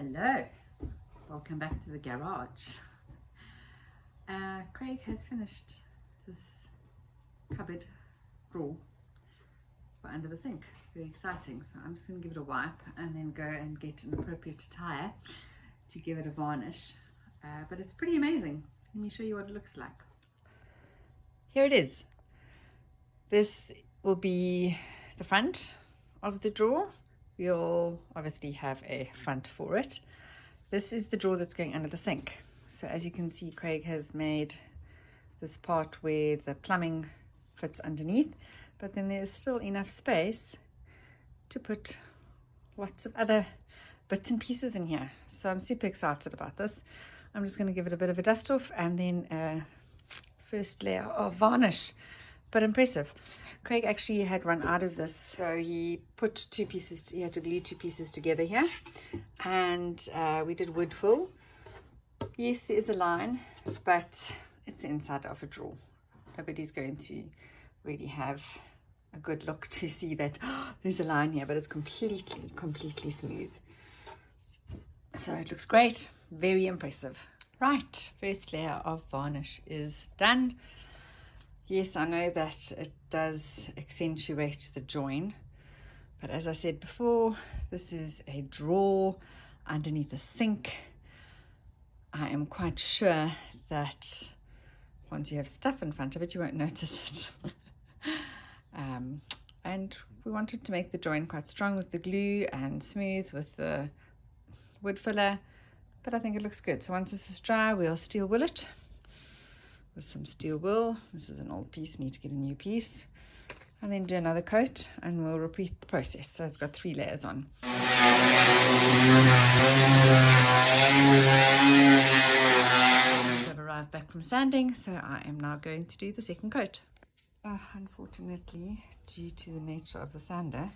Hello, welcome back to the garage. Craig has finished this cupboard drawer for under the sink. Very exciting. So I'm just going to give it a wipe and then go and get an appropriate tire to give it a varnish. But it's pretty amazing. Let me show you what it looks like. Here it is. This will be the front of the drawer. We'll obviously have a front for it. This is the drawer that's going under the sink. So as you can see, Craig has made this part where the plumbing fits underneath, but then there's still enough space to put lots of other bits and pieces in here. So I'm super excited about this. I'm just going to give it a bit of a dust off and then a first layer of varnish. But impressive. Craig actually had run out of this, so he put he had to glue two pieces together here, and we did wood fill. Yes, there is a line, but it's inside of a drawer. Nobody's going to really have a good look to see that there's a line here, but it's completely smooth. So it looks great, very impressive. Right, first layer of varnish is done. Yes, I know that it does accentuate the join, but as I said before, this is a drawer underneath a sink. I am quite sure that once you have stuff in front of it, you won't notice it. And we wanted to make the join quite strong with the glue and smooth with the wood filler, but I think it looks good. So once this is dry, we'll steel wool it with some steel wool. This is an old piece, need to get a new piece, and then do another coat and we'll repeat the process. So it's got 3 layers on. I've arrived back from sanding, so I am now going to do the second coat. Unfortunately, due to the nature of the sander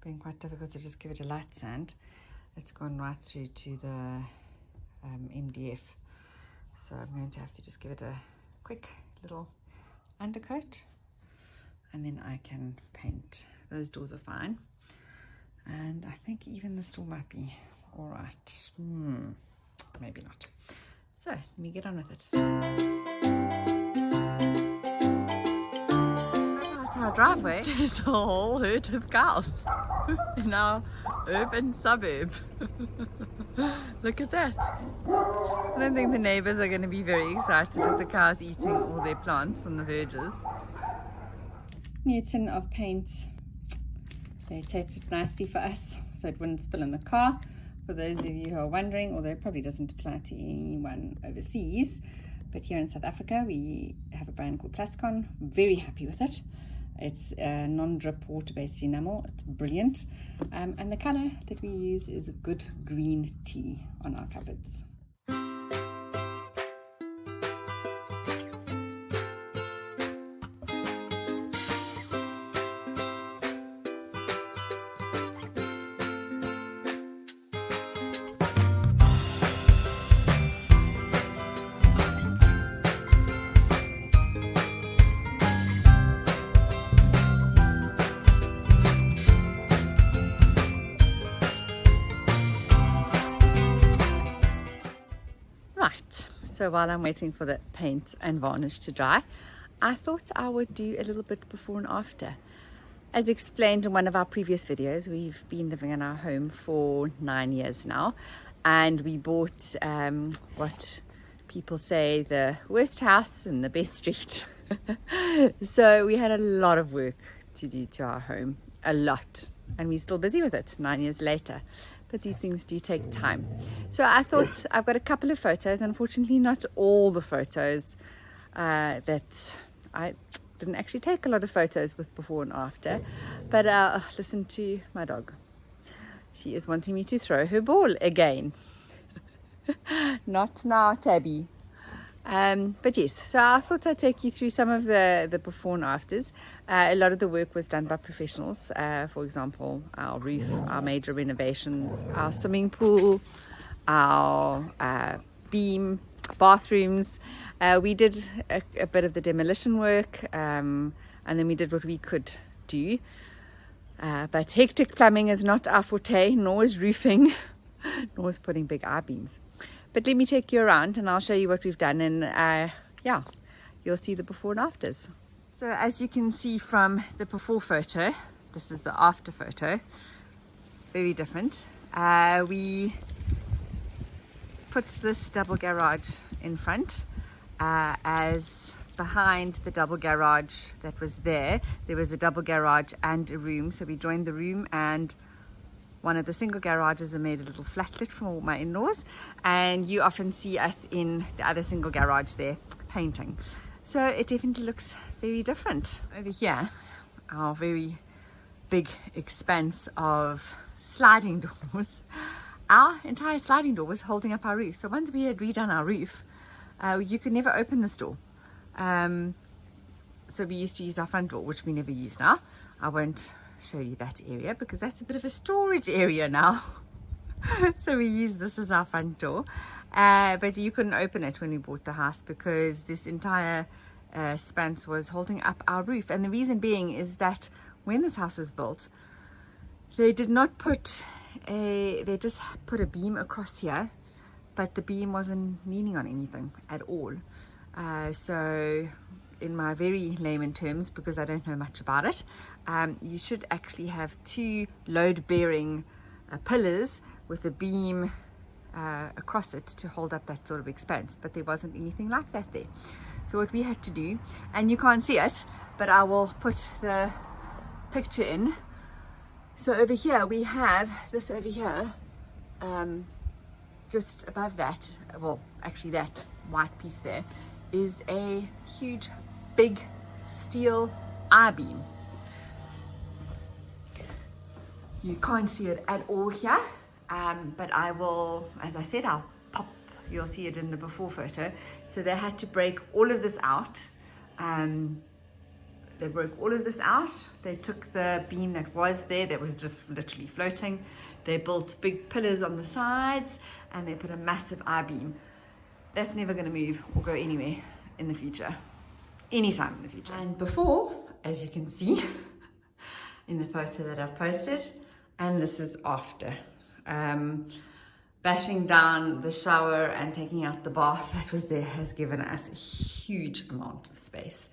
being quite difficult to just give it a light sand, it's gone right through to the MDF, so I'm going to have to just give it a quick little undercoat and then I can paint. Those doors are fine, and I think even this door might be all right. Maybe not. So let me get on with it. That's our driveway. There's a whole herd of cows in our urban suburb. Look at that. I don't think the neighbors are going to be very excited with the cows eating all their plants on the verges. New tin of paint. They taped it nicely for us so it wouldn't spill in the car. For those of you who are wondering, although it probably doesn't apply to anyone overseas, but here in South Africa we have a brand called Plascon. Very happy with it. It's a non-drip water-based enamel. It's brilliant. And the colour that we use is a good green tea on our cupboards. So while I'm waiting for the paint and varnish to dry, I thought I would do a little bit before and after. As explained in one of our previous videos, we've been living in our home for 9 years now, and we bought what people say the worst house in the best street. So we had a lot of work to do to our home, a lot, and we're still busy with it 9 years later. But these things do take time. So I thought I've got a couple of photos. Unfortunately, not all the photos that I didn't actually take a lot of photos with before and after. But listen to my dog. She is wanting me to throw her ball again. Not now, Tabby. But yes, so I thought I'd take you through some of the before and afters. A lot of the work was done by professionals. For example, our roof, our major renovations, our swimming pool, our beam, bathrooms. We did a bit of the demolition work, and then we did what we could do. But hectic plumbing is not our forte, nor is roofing. Nor's putting big I-beams. But let me take you around and I'll show you what we've done, and yeah, you'll see the before and afters. So as you can see from the before photo, this is the after photo. Very different. We put this double garage in front, as behind the double garage that was there was a double garage and a room. So we joined the room and one of the single garages and made a little flatlet for all my in-laws, and you often see us in the other single garage there painting. So it definitely looks very different. Over here, our very big expanse of sliding doors. Our entire sliding door was holding up our roof. So once we had redone our roof, you could never open this door. So we used to use our front door, which we never use now. I won't show you that area because that's a bit of a storage area now. So we use this as our front door, but you couldn't open it when we bought the house because this entire spanse was holding up our roof. And the reason being is that when this house was built, they did not put they just put a beam across here, but the beam wasn't leaning on anything at all. So in my very layman terms, because I don't know much about it, you should actually have two load-bearing pillars with a beam across it to hold up that sort of expanse, but there wasn't anything like that there. So what we had to do, and you can't see it, but I will put the picture in. So over here we have this over here, just above that, well actually that white piece there is a huge big steel I-beam. You can't see it at all here, but I will, as I said, I'll pop, you'll see it in the before photo. So they had to break all of this out. They broke all of this out. They took the beam that was there, that was just literally floating. They built big pillars on the sides and they put a massive I-beam. That's never going to move or go anywhere in the future, anytime in the future. And before, as you can see in the photo that I've posted, and this is after. Bashing down the shower and taking out the bath that was there has given us a huge amount of space.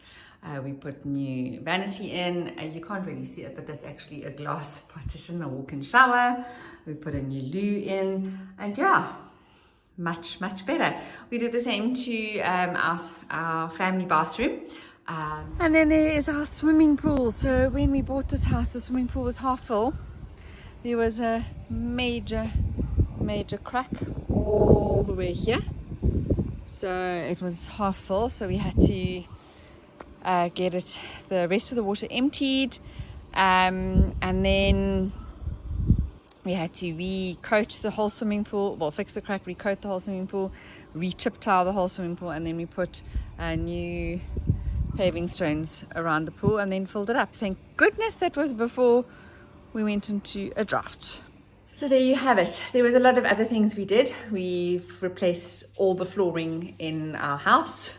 We put new vanity in. You can't really see it, but that's actually a glass partition, a walk-in shower. We put a new loo in, and yeah, much better. We did the same to our family bathroom. And then there is our swimming pool. So when we bought this house, the swimming pool was half full. There was a major crack all the way here. So it was half full, so we had to get the rest of the water emptied, and then we had to re-coat the whole swimming pool, well, fix the crack, re-coat the whole swimming pool, re-chip tile the whole swimming pool, and then we put new paving stones around the pool and then filled it up. Thank goodness that was before we went into a drought. So there you have it. There was a lot of other things we did. We've replaced all the flooring in our house.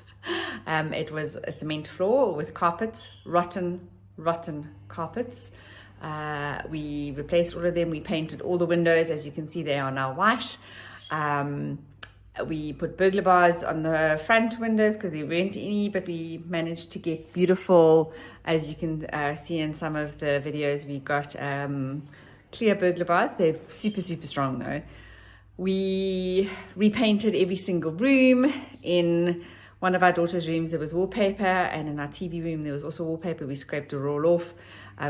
It was a cement floor with carpets, rotten carpets. We replaced all of them. We painted all the windows. As you can see, they are now white. We put burglar bars on the front windows because there weren't any, but we managed to get beautiful, as you can see in some of the videos, we got clear burglar bars. They're super strong though. We repainted every single room. In one of our daughter's rooms there was wallpaper, and in our TV room there was also wallpaper. We scraped it all off.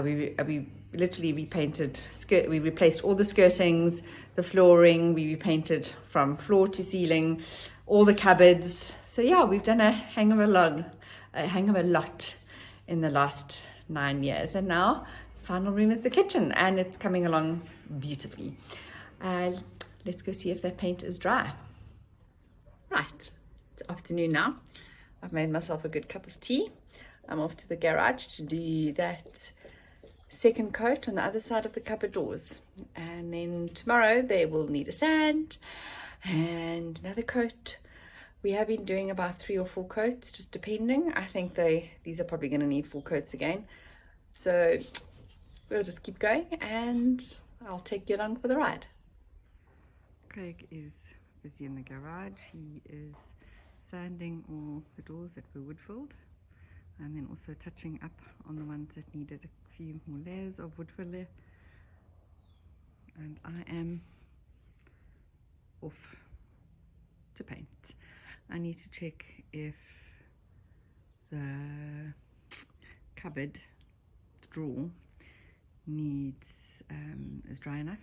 We literally repainted we replaced all the skirtings, the flooring, we repainted from floor to ceiling, all the cupboards. So yeah, we've done a hang of a lot in the last 9 years, and now the final room is the kitchen, and it's coming along beautifully. Let's go see if that paint is dry. Right, it's afternoon now. I've made myself a good cup of tea. I'm off to the garage to do that second coat on the other side of the cupboard doors, and then tomorrow they will need a sand and another coat. We have been doing about 3 or 4 coats, just depending. I think these are probably going to need 4 coats again, so we'll just keep going and I'll take you along for the ride. Craig is busy in the garage. He is sanding all the doors that were wood filled, and then also touching up on the ones that needed a few more layers of wood filler. And I am off to paint. I need to check if the cupboard drawer needs is dry enough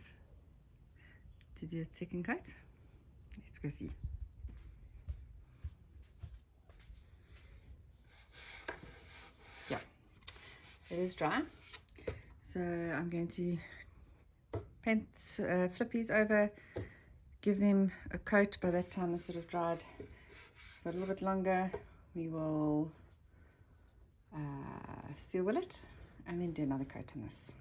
to do its second coat. Let's go see. Yeah, it is dry, so I'm going to paint, flip these over, give them a coat. By that time this would have dried for a little bit longer. We will seal will it and then do another coat on this.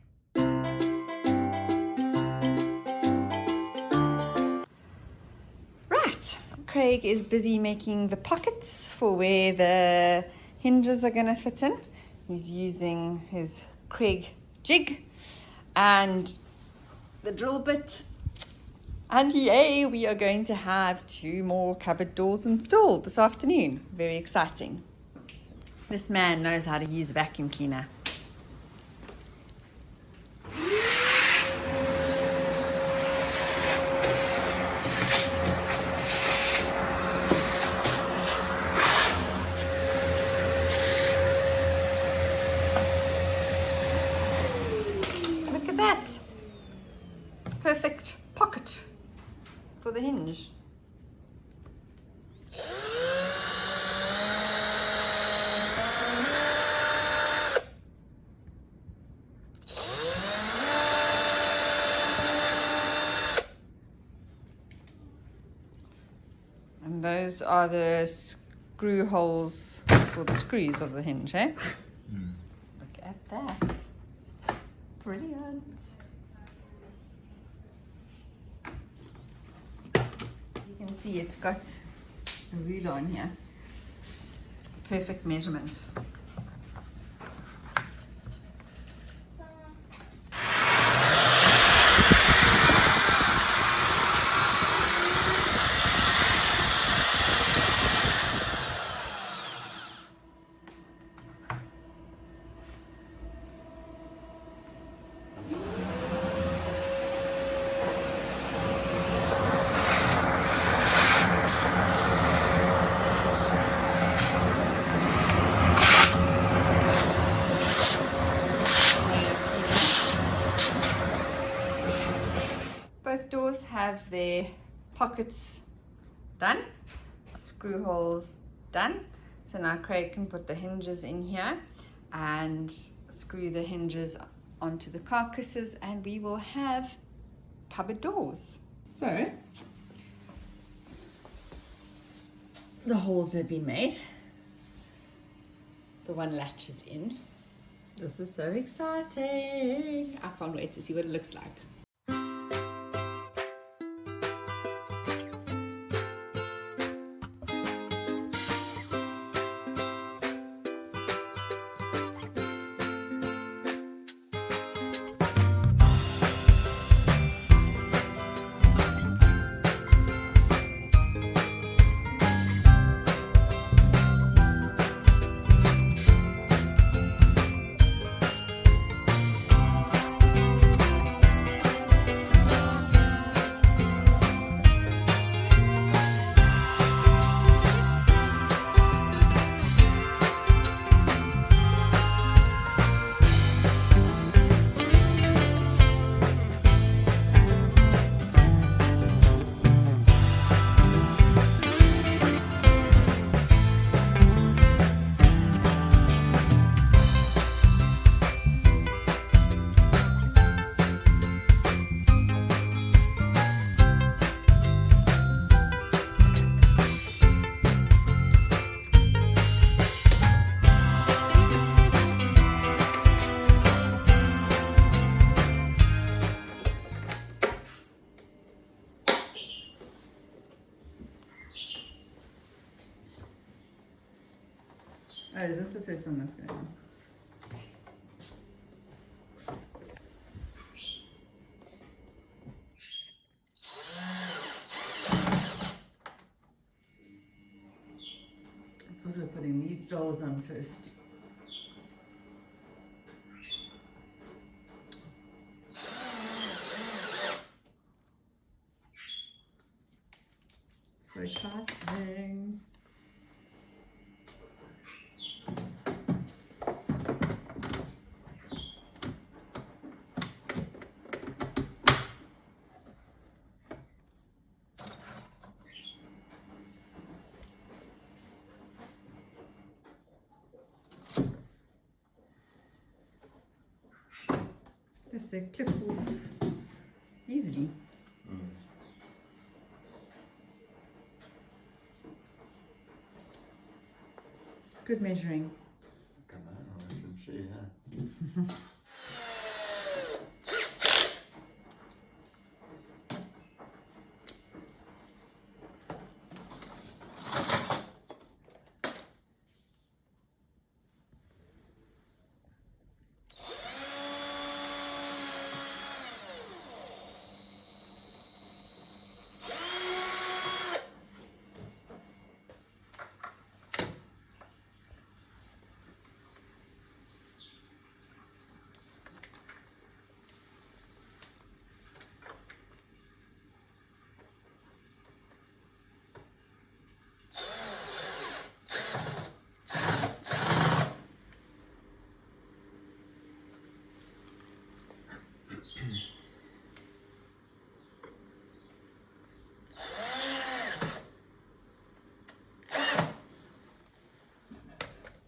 Right, Craig is busy making the pockets for where the hinges are going to fit in. He's using his Craig jig and the drill bit, and yay, we are going to have 2 more cupboard doors installed this afternoon. Very exciting. This man knows how to use a vacuum cleaner. Look at that. Perfect pocket for the hinge. And those are the screw holes for the screws of the hinge, eh? Mm. Look at that. Brilliant. As you can see, it's got a ruler on here. Perfect measurement. Both doors have their pockets done, screw holes done. So now Craig can put the hinges in here and screw the hinges onto the carcasses, and we will have cupboard doors. So the holes have been made. The one latch is in. This is so exciting. I can't wait to see what it looks like. Oh, is this the first one that's going on? putting these drawers on first. So exciting. Just a clip off easily. Good measuring. Come on, I can see that.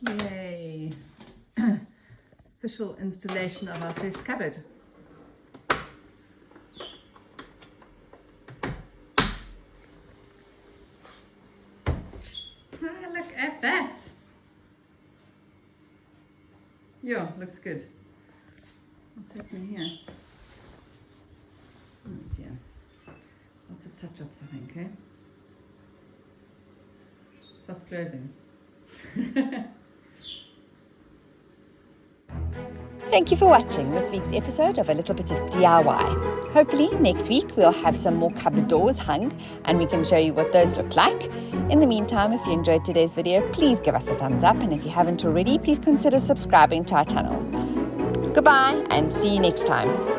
Yay! Official installation of our first cupboard. Look at that! Yeah, looks good. What's happening here? Oh dear. Lots of touch-ups, I think, eh? Soft closing. Thank you for watching this week's episode of A Little Bit of DIY. Hopefully next week we'll have some more cupboard doors hung and we can show you what those look like. In the meantime, if you enjoyed today's video, please give us a thumbs up, and if you haven't already, please consider subscribing to our channel. Goodbye and see you next time.